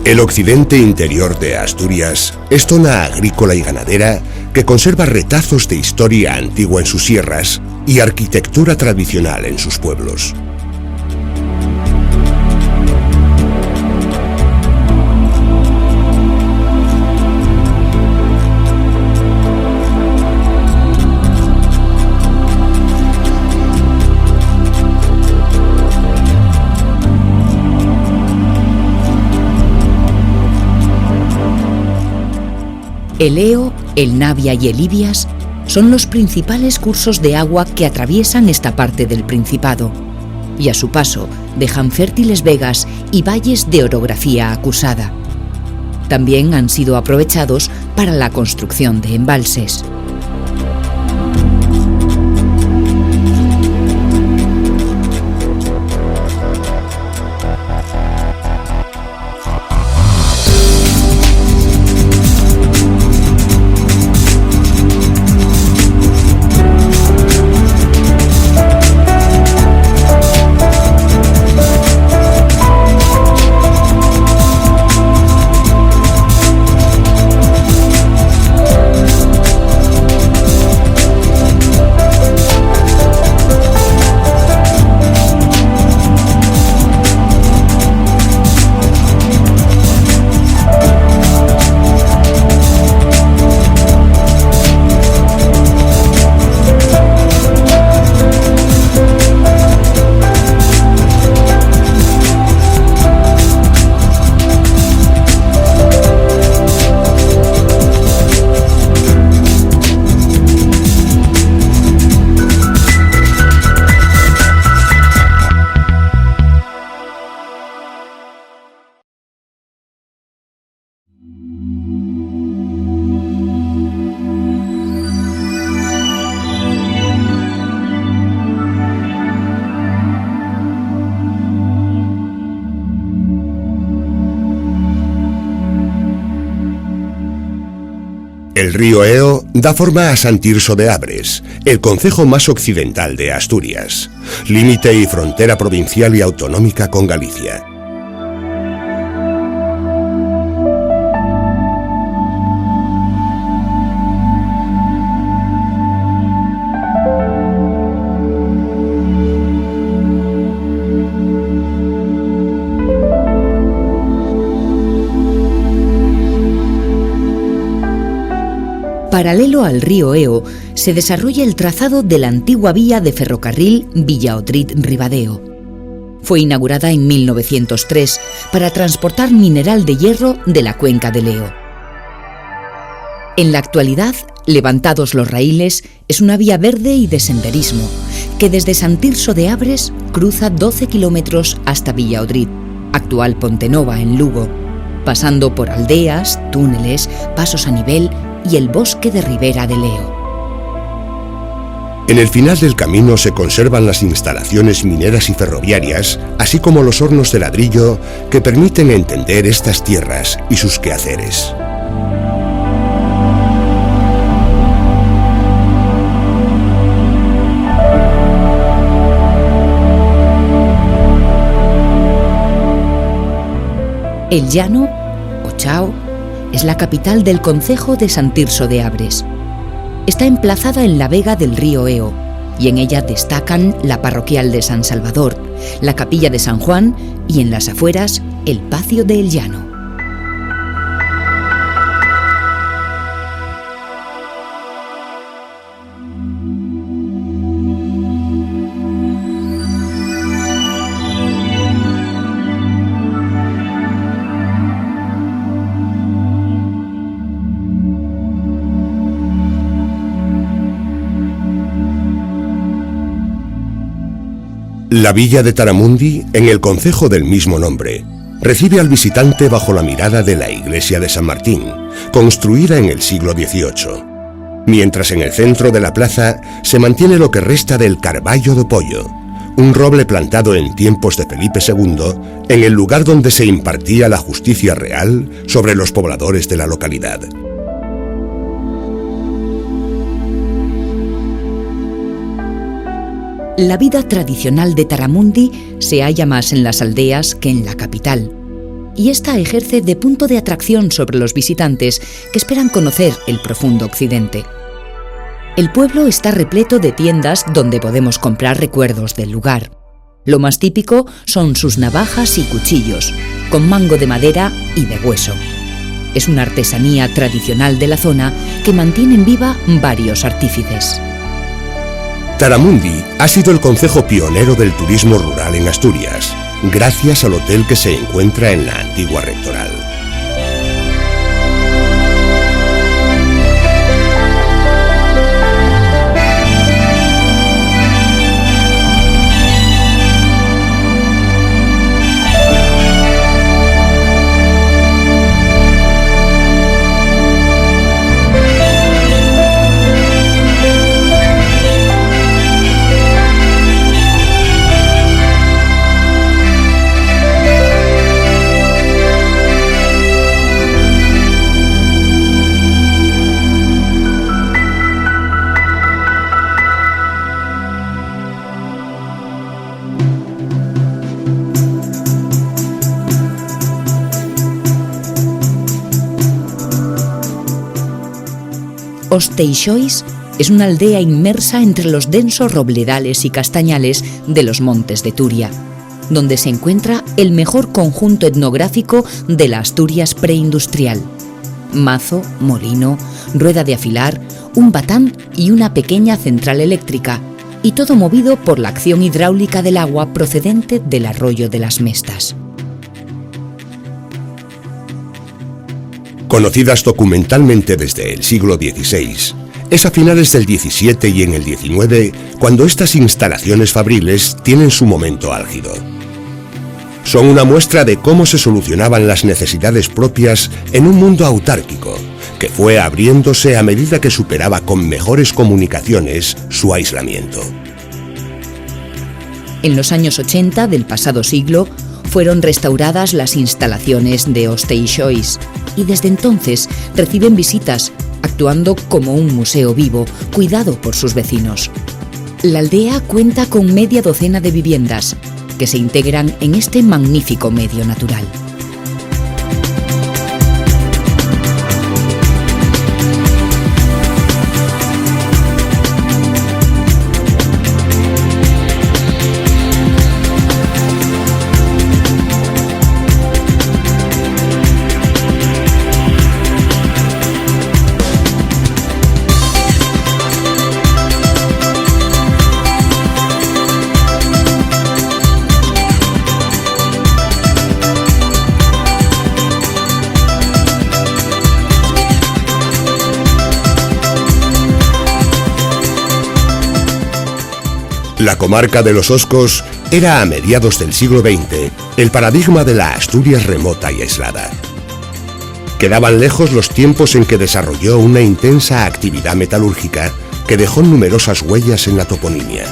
El occidente interior de Asturias es zona agrícola y ganadera que conserva retazos de historia antigua en sus sierras y arquitectura tradicional en sus pueblos. El Eo, el Navia y el Ibias son los principales cursos de agua que atraviesan esta parte del Principado y a su paso dejan fértiles vegas y valles de orografía acusada. También han sido aprovechados para la construcción de embalses. El río Eo da forma a Sant Tirso de Abres, el concejo más occidental de Asturias, límite y frontera provincial y autonómica con Galicia. Paralelo al río Eo se desarrolla el trazado de la antigua vía de ferrocarril Villaodrid-Ribadeo. Fue inaugurada en 1903 para transportar mineral de hierro de la cuenca del Eo. En la actualidad, levantados los raíles, es una vía verde y de senderismo que desde Sant Tirso de Abres cruza 12 kilómetros hasta Villaodrid, actual Pontenova en Lugo, pasando por aldeas, túneles, pasos a nivel y el bosque de ribera del Eo. En el final del camino se conservan las instalaciones mineras y ferroviarias, así como los hornos de ladrillo que permiten entender estas tierras y sus quehaceres. El Llano, o Chao, es la capital del concejo de Sant Tirso de Abres. Está emplazada en la vega del río Eo y en ella destacan la parroquial de San Salvador, la capilla de San Juan y en las afueras el Pacio de El Llano. La villa de Taramundi, en el concejo del mismo nombre, recibe al visitante bajo la mirada de la iglesia de San Martín, construida en el siglo XVIII. Mientras en el centro de la plaza se mantiene lo que resta del Carballo do Pollo, un roble plantado en tiempos de Felipe II, en el lugar donde se impartía la justicia real sobre los pobladores de la localidad. La vida tradicional de Taramundi se halla más en las aldeas que en la capital. y esta ejerce de punto de atracción sobre los visitantes que esperan conocer el profundo occidente. El pueblo está repleto de tiendas donde podemos comprar recuerdos del lugar. Lo más típico son sus navajas y cuchillos, con mango de madera y de hueso. Es una artesanía tradicional de la zona que mantienen viva varios artífices. Taramundi ha sido el concejo pionero del turismo rural en Asturias, gracias al hotel que se encuentra en la antigua rectoral. Osteixois es una aldea inmersa entre los densos robledales y castañales de los montes de Turia, donde se encuentra el mejor conjunto etnográfico de la Asturias preindustrial. Mazo, molino, rueda de afilar, un batán y una pequeña central eléctrica, y todo movido por la acción hidráulica del agua procedente del arroyo de las Mestas. Conocidas documentalmente desde el siglo XVI, es a finales del XVII y en el XIX cuando estas instalaciones fabriles tienen su momento álgido. Son una muestra de cómo se solucionaban las necesidades propias en un mundo autárquico, que fue abriéndose a medida que superaba con mejores comunicaciones su aislamiento. En los años 80 del pasado siglo, fueron restauradas las instalaciones de Osteixois y desde entonces reciben visitas, actuando como un museo vivo, cuidado por sus vecinos. La aldea cuenta con media docena de viviendas que se integran en este magnífico medio natural. La comarca de los Oscos era a mediados del siglo XX el paradigma de la Asturias remota y aislada. Quedaban lejos los tiempos en que desarrolló una intensa actividad metalúrgica que dejó numerosas huellas en la toponimia.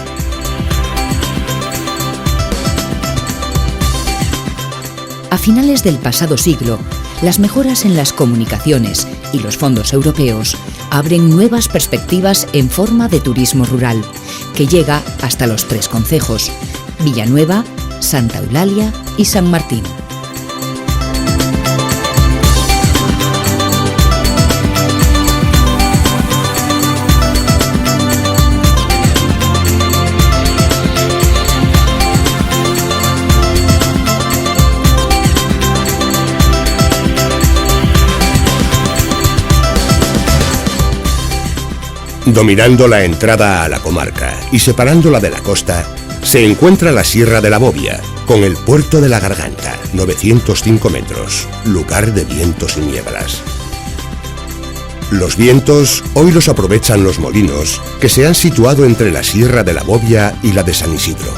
A finales del pasado siglo, las mejoras en las comunicaciones y los fondos europeos abren nuevas perspectivas en forma de turismo rural, que llega hasta los 3 concejos: Villanueva, Santa Eulalia y San Martín. Dominando la entrada a la comarca y separándola de la costa, se encuentra la Sierra de la Bobia, con el puerto de la Garganta, 905 metros, lugar de vientos y nieblas. Los vientos hoy los aprovechan los molinos, que se han situado entre la Sierra de la Bobia y la de San Isidro.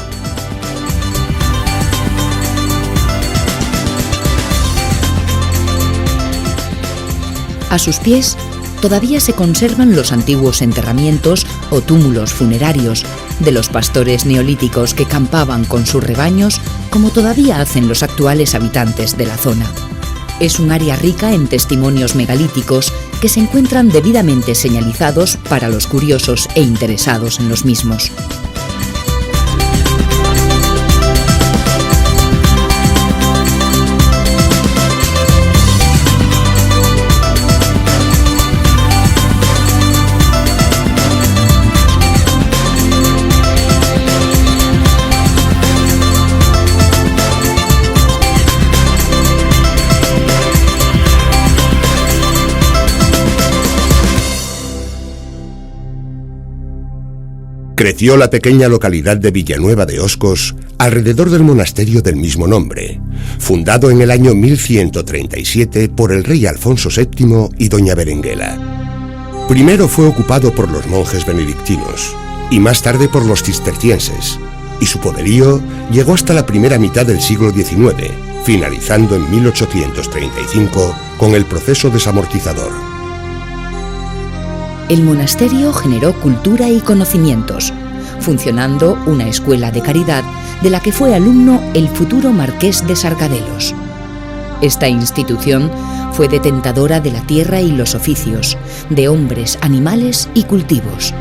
A sus pies todavía se conservan los antiguos enterramientos o túmulos funerarios de los pastores neolíticos que campaban con sus rebaños, como todavía hacen los actuales habitantes de la zona. Es un área rica en testimonios megalíticos que se encuentran debidamente señalizados para los curiosos e interesados en los mismos. Creció la pequeña localidad de Villanueva de Oscos alrededor del monasterio del mismo nombre, fundado en el año 1137 por el rey Alfonso VII y doña Berenguela. Primero fue ocupado por los monjes benedictinos y más tarde por los cistercienses, y su poderío llegó hasta la primera mitad del siglo XIX, finalizando en 1835 con el proceso desamortizador. El monasterio generó cultura y conocimientos, funcionando una escuela de caridad de la que fue alumno el futuro marqués de Sargadelos. Esta institución fue detentadora de la tierra y los oficios, de hombres, animales y cultivos.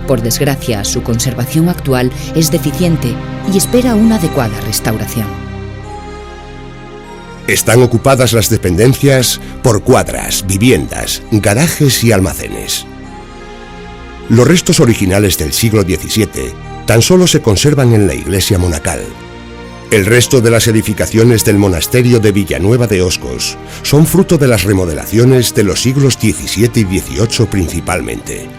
Por desgracia, su conservación actual es deficiente y espera una adecuada restauración. Están ocupadas las dependencias por cuadras, viviendas, garajes y almacenes. Los restos originales del siglo XVII tan solo se conservan en la iglesia monacal. El resto de las edificaciones del monasterio de Villanueva de Oscos son fruto de las remodelaciones de los siglos XVII y XVIII principalmente.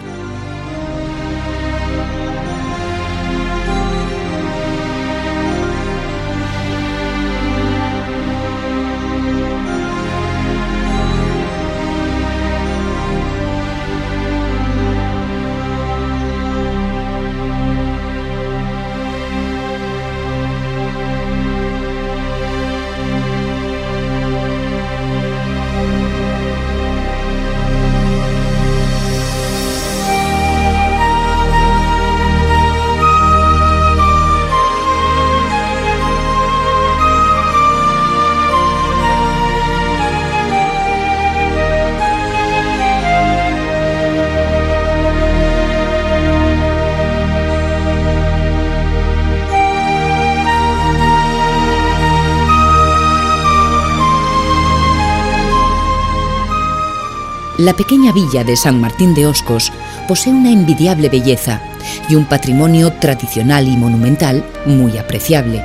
La pequeña villa de San Martín de Oscos posee una envidiable belleza y un patrimonio tradicional y monumental muy apreciable.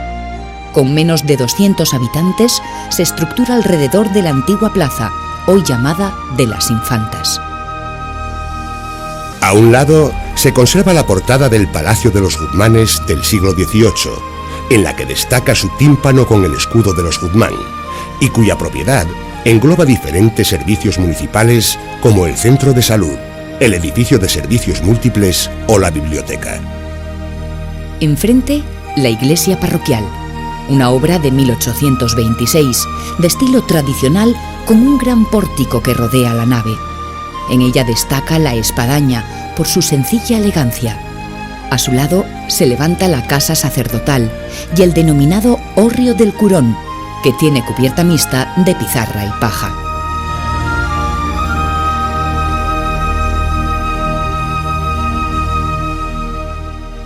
Con menos de 200 habitantes, se estructura alrededor de la antigua plaza, hoy llamada de las Infantas. A un lado se conserva la portada del Palacio de los Guzmanes del siglo XVIII, en la que destaca su tímpano con el escudo de los Guzmán, y cuya propiedad engloba diferentes servicios municipales como el centro de salud, el edificio de servicios múltiples o la biblioteca. Enfrente, la iglesia parroquial, una obra de 1826, de estilo tradicional con un gran pórtico que rodea la nave. En ella destaca la espadaña por su sencilla elegancia. A su lado se levanta la casa sacerdotal y el denominado hórreo del Curón, que tiene cubierta mixta de pizarra y paja.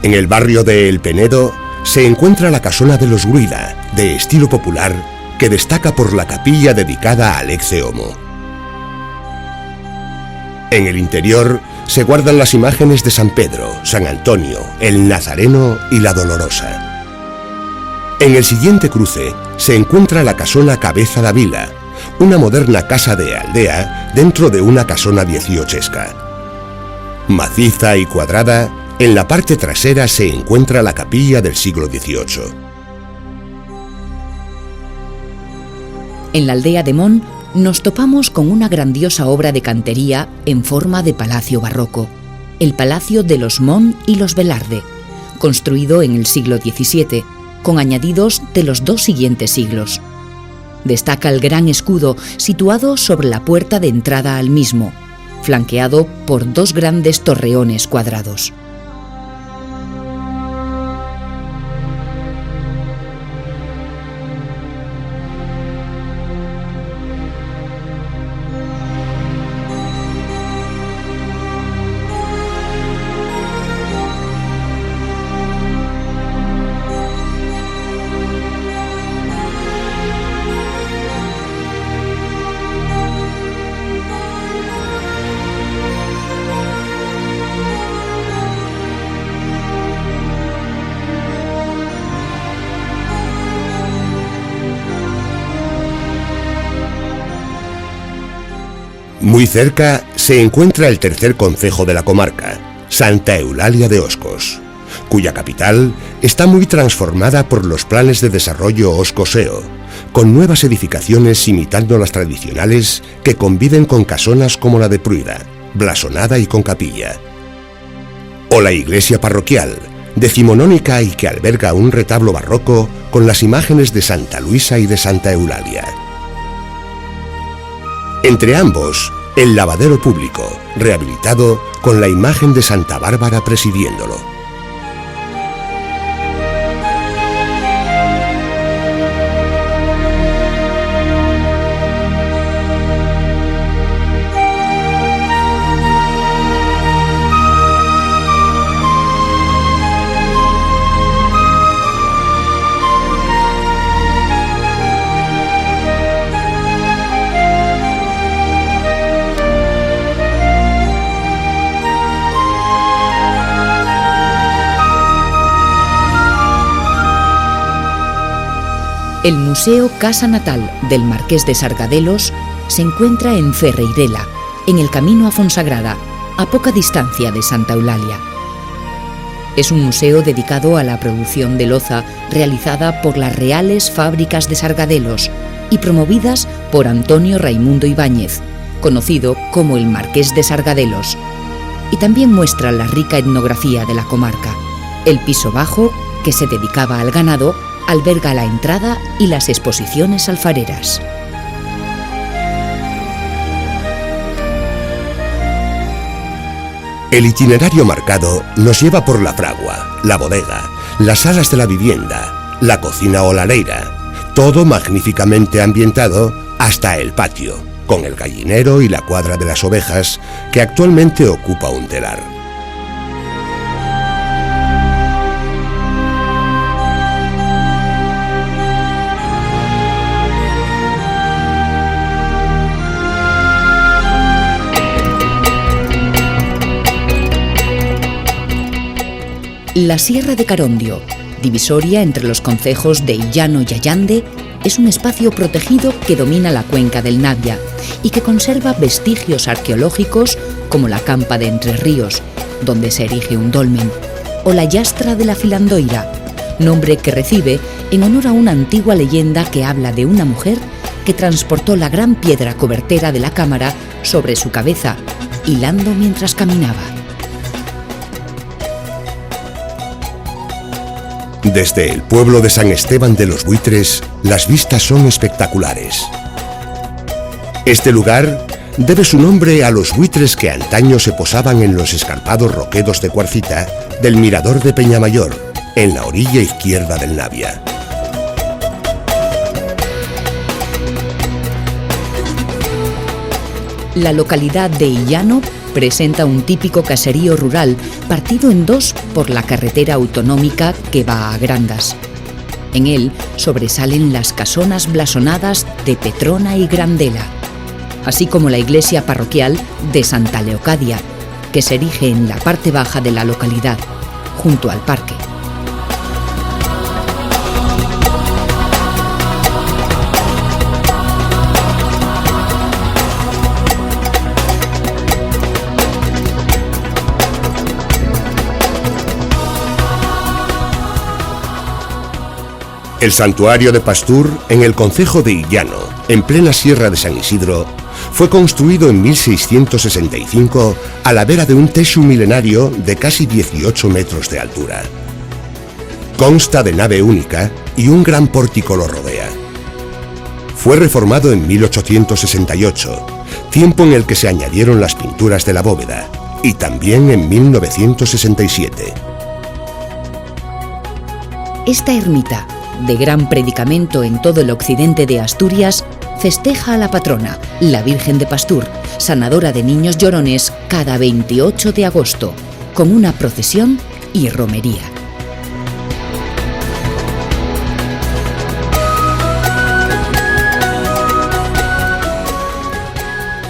En el barrio de El Penedo se encuentra la casona de los Gruida, de estilo popular, que destaca por la capilla dedicada al ex homo. En el interior se guardan las imágenes de San Pedro, San Antonio, el Nazareno y la Dolorosa. En el siguiente cruce se encuentra la casona Cabeza da Vila, una moderna casa de aldea dentro de una casona dieciochesca. Maciza y cuadrada, en la parte trasera se encuentra la capilla del siglo XVIII. En la aldea de Mon nos topamos con una grandiosa obra de cantería en forma de palacio barroco, el Palacio de los Mon y los Velarde, construido en el siglo XVII, con añadidos de los dos siguientes siglos. Destaca el gran escudo situado sobre la puerta de entrada al mismo, flanqueado por dos grandes torreones cuadrados. Muy cerca se encuentra el tercer concejo de la comarca, Santa Eulalia de Oscos, cuya capital está muy transformada por los planes de desarrollo oscoseo, con nuevas edificaciones imitando las tradicionales que conviven con casonas como la de Pruida, blasonada y con capilla. O la iglesia parroquial, decimonónica y que alberga un retablo barroco con las imágenes de Santa Luisa y de Santa Eulalia. Entre ambos, el lavadero público, rehabilitado con la imagen de Santa Bárbara presidiéndolo. El Museo Casa Natal del Marqués de Sargadelos se encuentra en Ferreirela, en el camino a Fonsagrada, a poca distancia de Santa Eulalia. Es un museo dedicado a la producción de loza realizada por las Reales Fábricas de Sargadelos y promovidas por Antonio Raimundo Ibáñez, conocido como el Marqués de Sargadelos, y también muestra la rica etnografía de la comarca. El piso bajo, que se dedicaba al ganado, alberga la entrada y las exposiciones alfareras. El itinerario marcado nos lleva por la fragua, la bodega, las salas de la vivienda, la cocina o la leira, todo magníficamente ambientado hasta el patio, con el gallinero y la cuadra de las ovejas que actualmente ocupa un telar. La Sierra de Carondio, divisoria entre los concejos de Illano y Allande, es un espacio protegido que domina la cuenca del Navia y que conserva vestigios arqueológicos como la campa de Entre Ríos, donde se erige un dolmen, o la Yastra de la Filandoira, nombre que recibe en honor a una antigua leyenda que habla de una mujer que transportó la gran piedra cobertera de la cámara sobre su cabeza, hilando mientras caminaba. Desde el pueblo de San Esteban de los Buitres, las vistas son espectaculares. Este lugar debe su nombre a los buitres que antaño se posaban en los escarpados roquedos de cuarcita del mirador de Peñamayor, en la orilla izquierda del Navia. La localidad de Illano presenta un típico caserío rural partido en dos por la carretera autonómica que va a Grandas. En él sobresalen las casonas blasonadas de Petrona y Grandela, así como la iglesia parroquial de Santa Leocadia, que se erige en la parte baja de la localidad, junto al parque. El santuario de Pastur, en el concejo de Illano, en plena sierra de San Isidro, fue construido en 1665 a la vera de un texu milenario de casi 18 metros de altura. Consta de nave única y un gran pórtico lo rodea. Fue reformado en 1868, tiempo en el que se añadieron las pinturas de la bóveda, y también en 1967. Esta ermita, de gran predicamento en todo el occidente de Asturias, festeja a la patrona, la Virgen de Pastur, sanadora de niños llorones, cada 28 de agosto, con una procesión y romería.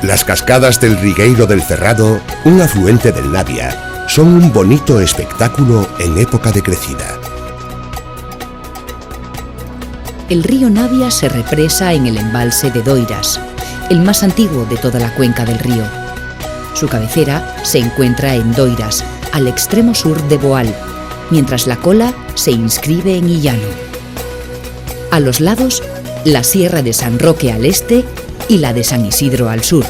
Las cascadas del Rigueiro del Cerrado, un afluente del Navia, son un bonito espectáculo en época de crecida. El río Navia se represa en el embalse de Doiras, el más antiguo de toda la cuenca del río. Su cabecera se encuentra en Doiras, al extremo sur de Boal, mientras la cola se inscribe en Illano. A los lados, la Sierra de San Roque al este y la de San Isidro al sur.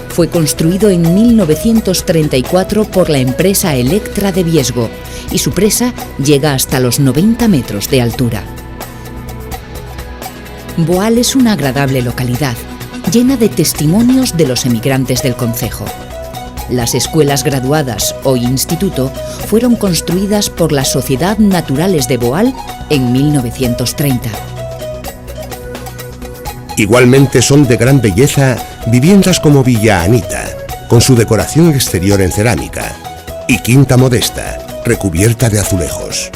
Fue construido en 1934 por la empresa Electra de Viesgo y su presa llega hasta los 90 metros de altura. Boal es una agradable localidad, llena de testimonios de los emigrantes del concejo. Las escuelas graduadas o instituto fueron construidas por la Sociedad Naturales de Boal en 1930. Igualmente son de gran belleza viviendas como Villa Anita, con su decoración exterior en cerámica, y Quinta Modesta, recubierta de azulejos.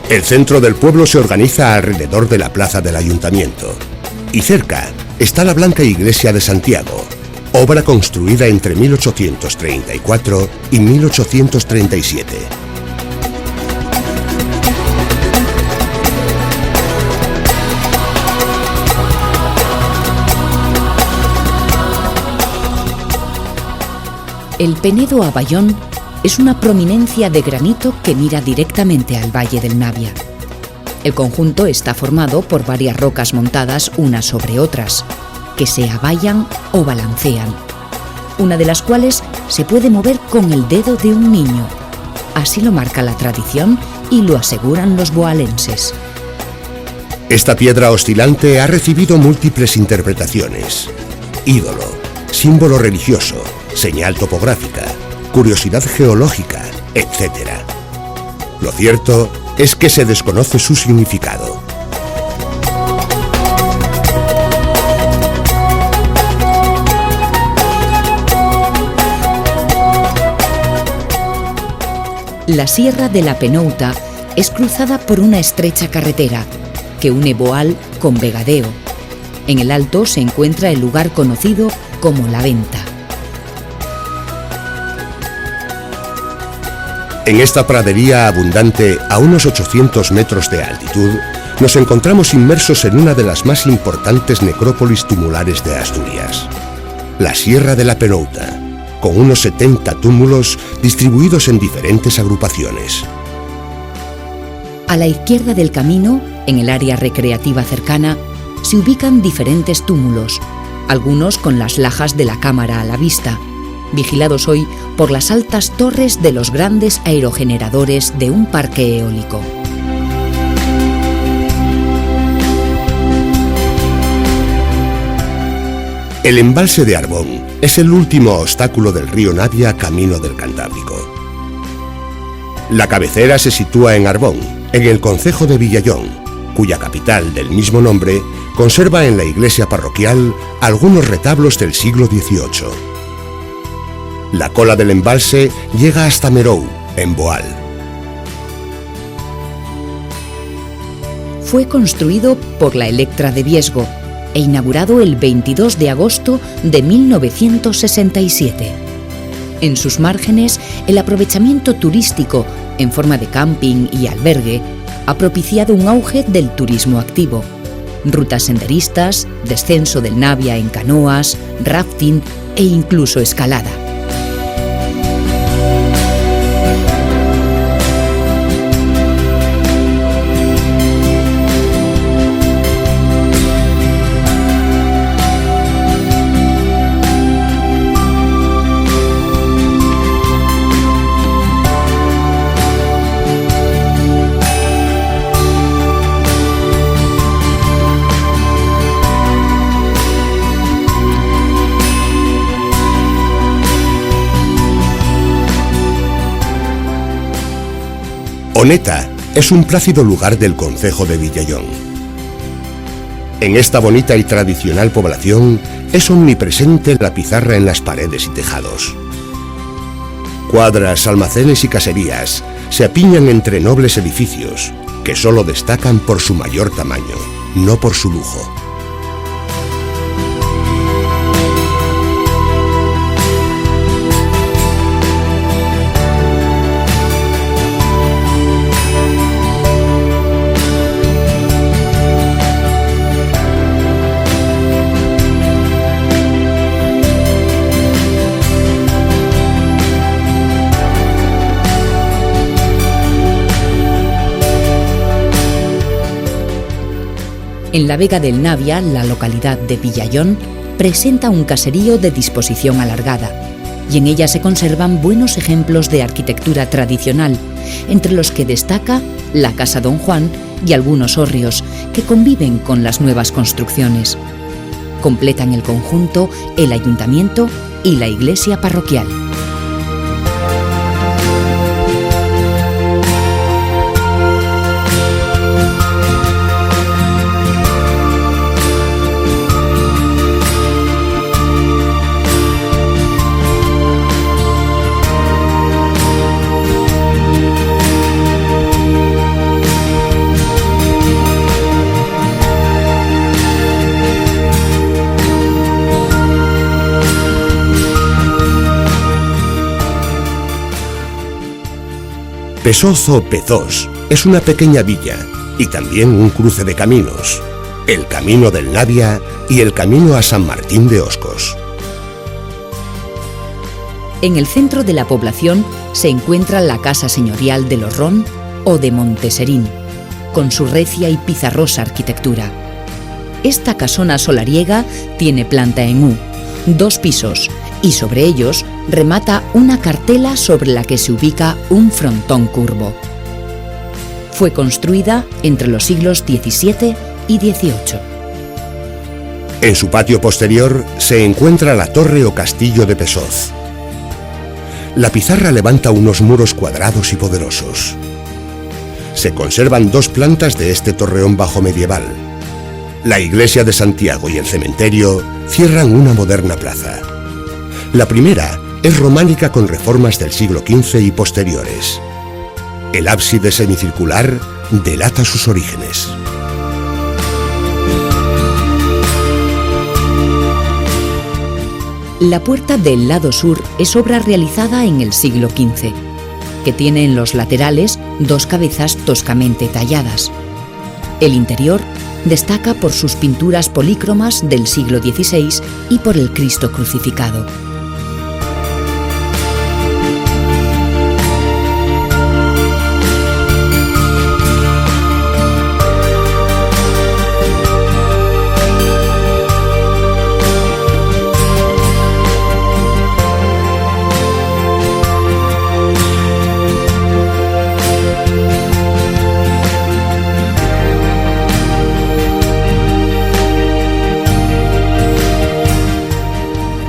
El centro del pueblo se organiza alrededor de la plaza del ayuntamiento, y cerca está la Blanca Iglesia de Santiago, obra construida entre 1834 y 1837. El Penedo a Bayón es una prominencia de granito que mira directamente al valle del Navia. El conjunto está formado por varias rocas montadas unas sobre otras, que se abayan o balancean, una de las cuales se puede mover con el dedo de un niño. Así lo marca la tradición y lo aseguran los boalenses. Esta piedra oscilante ha recibido múltiples interpretaciones: ídolo, símbolo religioso, señal topográfica, curiosidad geológica, etc. Lo cierto es que se desconoce su significado. La Sierra de la Penouta es cruzada por una estrecha carretera que une Boal con Vegadeo. En el alto se encuentra el lugar conocido como La Venta. En esta pradería abundante, a unos 800 metros de altitud, nos encontramos inmersos en una de las más importantes necrópolis tumulares de Asturias, la Sierra de la Penouta, con unos 70 túmulos distribuidos en diferentes agrupaciones. A la izquierda del camino, en el área recreativa cercana, se ubican diferentes túmulos, algunos con las lajas de la cámara a la vista, vigilados hoy por las altas torres de los grandes aerogeneradores de un parque eólico. El embalse de Arbón es el último obstáculo del río Navia camino del Cantábrico. La cabecera se sitúa en Arbón, en el concejo de Villallón, cuya capital del mismo nombre conserva en la iglesia parroquial algunos retablos del siglo XVIII. La cola del embalse llega hasta Merou, en Boal. Fue construido por la Electra de Viesgo e inaugurado el 22 de agosto de 1967. En sus márgenes, el aprovechamiento turístico, en forma de camping y albergue, ha propiciado un auge del turismo activo. Rutas senderistas, descenso del Navia en canoas, rafting e incluso escalada. Oneta es un plácido lugar del concejo de Villallón. En esta bonita y tradicional población es omnipresente la pizarra en las paredes y tejados. Cuadras, almacenes y caserías se apiñan entre nobles edificios que solo destacan por su mayor tamaño, no por su lujo. En la Vega del Navia, la localidad de Villayón, presenta un caserío de disposición alargada, y en ella se conservan buenos ejemplos de arquitectura tradicional, entre los que destaca la Casa Don Juan y algunos hórreos que conviven con las nuevas construcciones. Completan el conjunto el ayuntamiento y la iglesia parroquial. Pesoz o Pezós es una pequeña villa y también un cruce de caminos, el Camino del Navia y el Camino a San Martín de Oscos. En el centro de la población se encuentra la Casa Señorial de Lorrón o de Monteserín, con su recia y pizarrosa arquitectura. Esta casona solariega tiene planta en U, 2 pisos, y sobre ellos remata una cartela sobre la que se ubica un frontón curvo. Fue construida entre los siglos XVII y XVIII. En su patio posterior se encuentra la torre o castillo de Pesoz. La pizarra levanta unos muros cuadrados y poderosos. Se conservan 2 plantas de este torreón bajo medieval. La iglesia de Santiago y el cementerio cierran una moderna plaza. La primera es románica con reformas del siglo XV y posteriores. El ábside semicircular delata sus orígenes. La puerta del lado sur es obra realizada en el siglo XV, que tiene en los laterales 2 cabezas toscamente talladas. El interior destaca por sus pinturas polícromas del siglo XVI y por el Cristo crucificado.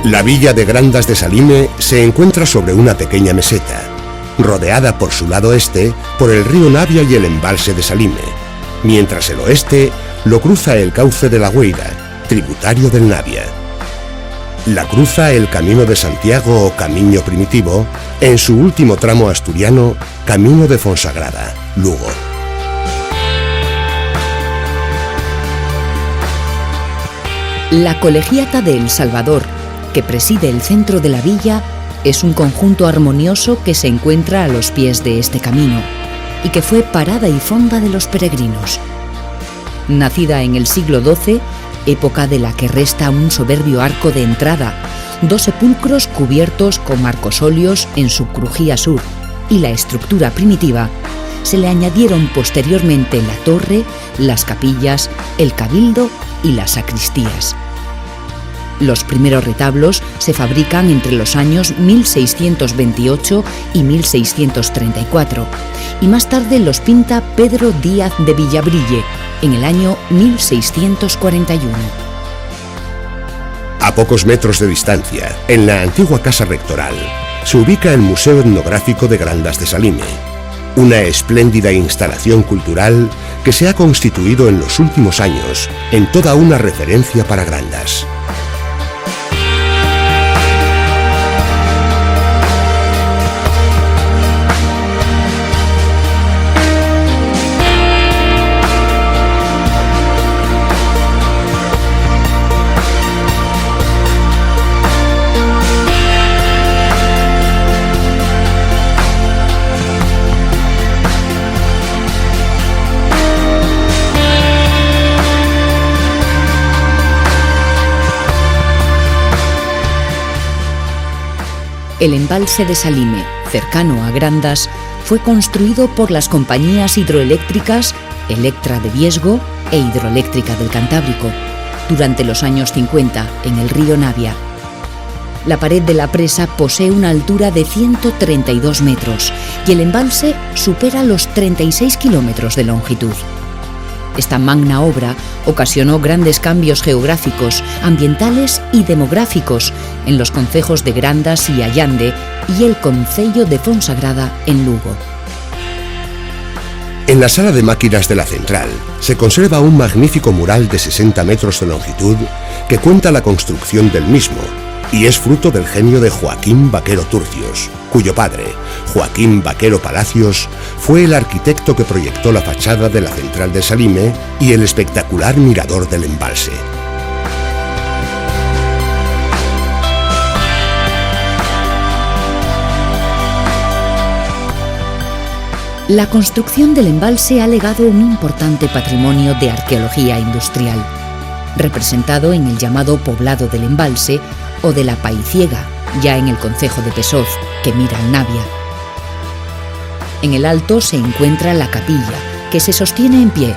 La villa de Grandas de Salime se encuentra sobre una pequeña meseta, rodeada por su lado este por el río Navia y el embalse de Salime, mientras el oeste lo cruza el cauce de la Gueira, tributario del Navia. La cruza el Camino de Santiago o Camino Primitivo, en su último tramo asturiano, Camino de Fonsagrada, Lugo. La Colegiata de El Salvador, que preside el centro de la villa, es un conjunto armonioso que se encuentra a los pies de este camino y que fue parada y fonda de los peregrinos. Nacida en el siglo XII, época de la que resta un soberbio arco de entrada, 2 sepulcros cubiertos con marcosolios en su crujía sur y la estructura primitiva, se le añadieron posteriormente la torre, las capillas, el cabildo y las sacristías. Los primeros retablos se fabrican entre los años 1628 y 1634 y más tarde los pinta Pedro Díaz de Villabrille en el año 1641. A pocos metros de distancia, en la antigua casa rectoral, se ubica el Museo Etnográfico de Grandas de Salime, una espléndida instalación cultural que se ha constituido en los últimos años en toda una referencia para Grandas. El embalse de Salime, cercano a Grandas, fue construido por las compañías hidroeléctricas Electra de Viesgo, e hidroeléctrica del Cantábrico, durante los años 50 en el río Navia. La pared de la presa posee una altura de 132 metros y el embalse supera los 36 kilómetros de longitud. Esta magna obra ocasionó grandes cambios geográficos, ambientales y demográficos en los concejos de Grandas y Allande y el concello de Fonsagrada en Lugo. En la sala de máquinas de la central se conserva un magnífico mural de 60 metros de longitud que cuenta la construcción del mismo y es fruto del genio de Joaquín Vaquero Turcios, cuyo padre, Joaquín Vaquero Palacios, fue el arquitecto que proyectó la fachada de la central de Salime y el espectacular mirador del embalse. La construcción del embalse ha legado un importante patrimonio de arqueología industrial, representado en el llamado Poblado del Embalse o de la Paiciega, ya en el concejo de Pesoz, que mira al Navia. En el alto se encuentra la capilla, que se sostiene en pie,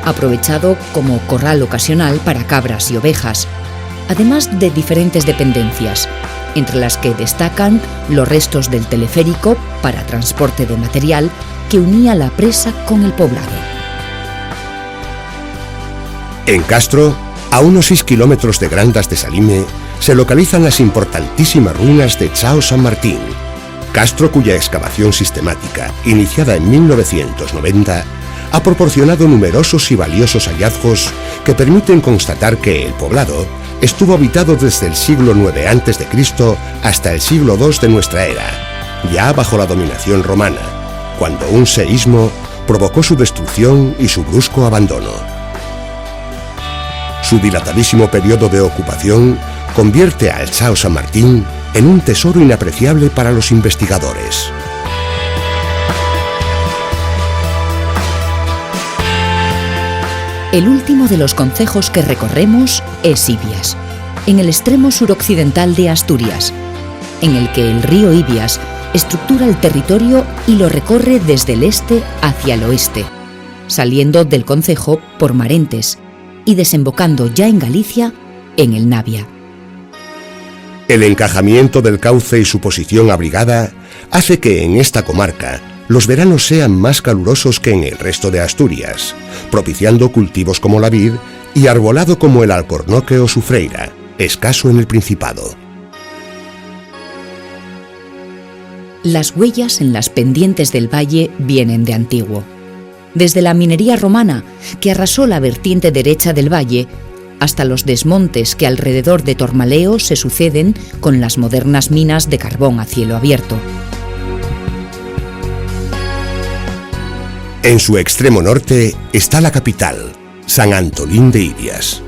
aprovechado como corral ocasional para cabras y ovejas, además de diferentes dependencias, entre las que destacan los restos del teleférico para transporte de material que unía la presa con el poblado. En Castro, a unos 6 kilómetros de Grandas de Salime, se localizan las importantísimas ruinas de Chao San Martín. Castro, cuya excavación sistemática, iniciada en 1990, ha proporcionado numerosos y valiosos hallazgos que permiten constatar que el poblado estuvo habitado desde el siglo IX a.C. hasta el siglo II de nuestra era, ya bajo la dominación romana, cuando un seísmo provocó su destrucción y su brusco abandono. Su dilatadísimo periodo de ocupación convierte al Chao San Martín en un tesoro inapreciable para los investigadores. El último de los concejos que recorremos es Ibias, en el extremo suroccidental de Asturias, en el que el río Ibias estructura el territorio y lo recorre desde el este hacia el oeste, saliendo del concejo por Marentes y desembocando ya en Galicia, en el Navia. El encajamiento del cauce y su posición abrigada hace que en esta comarca los veranos sean más calurosos que en el resto de Asturias, propiciando cultivos como la vid y arbolado como el alcornoque o sufreira, escaso en el Principado. Las huellas en las pendientes del valle vienen de antiguo. Desde la minería romana, que arrasó la vertiente derecha del valle, hasta los desmontes que alrededor de Tormaleo se suceden con las modernas minas de carbón a cielo abierto. En su extremo norte está la capital, San Antolín de Ibias.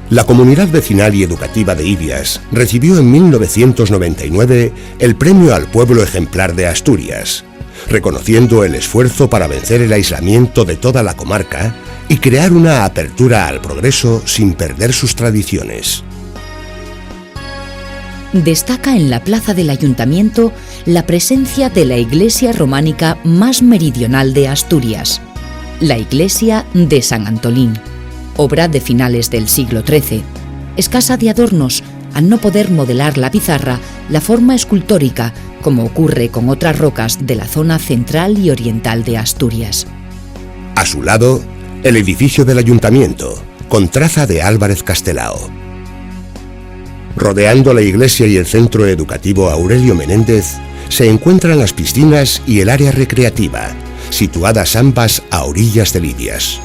La comunidad vecinal y educativa de Ibias recibió en 1999 el Premio al Pueblo Ejemplar de Asturias, reconociendo el esfuerzo para vencer el aislamiento de toda la comarca y crear una apertura al progreso sin perder sus tradiciones. Destaca en la plaza del ayuntamiento la presencia de la iglesia románica más meridional de Asturias, la iglesia de San Antolín, obra de finales del siglo XIII, escasa de adornos al no poder modelar la pizarra la forma escultórica como ocurre con otras rocas de la zona central y oriental de Asturias. A su lado, el edificio del ayuntamiento, con traza de Álvarez Castelao. Rodeando la iglesia y el centro educativo Aurelio Menéndez, se encuentran las piscinas y el área recreativa, situadas ambas a orillas de Ibias.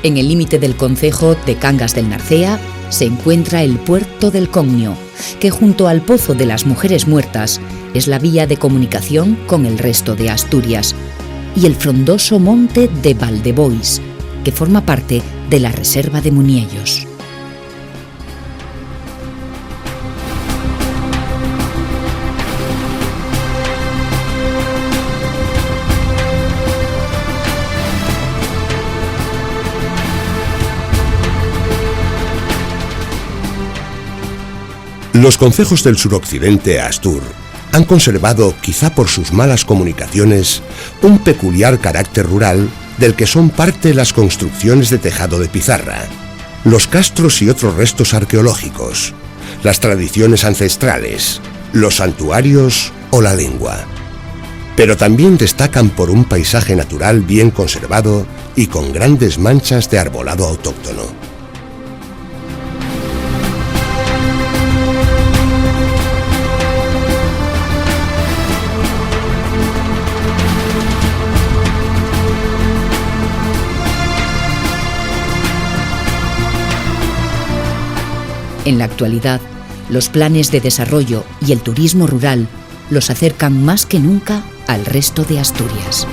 En el límite del concejo de Cangas del Narcea se encuentra el puerto del Conio, que junto al Pozo de las Mujeres Muertas es la vía de comunicación con el resto de Asturias, y el frondoso monte de Valdebois, que forma parte de la Reserva de Muniellos. Los concejos del suroccidente Astur han conservado, quizá por sus malas comunicaciones, un peculiar carácter rural del que son parte las construcciones de tejado de pizarra, los castros y otros restos arqueológicos, las tradiciones ancestrales, los santuarios o la lengua. Pero también destacan por un paisaje natural bien conservado y con grandes manchas de arbolado autóctono. En la actualidad, los planes de desarrollo y el turismo rural los acercan más que nunca al resto de Asturias.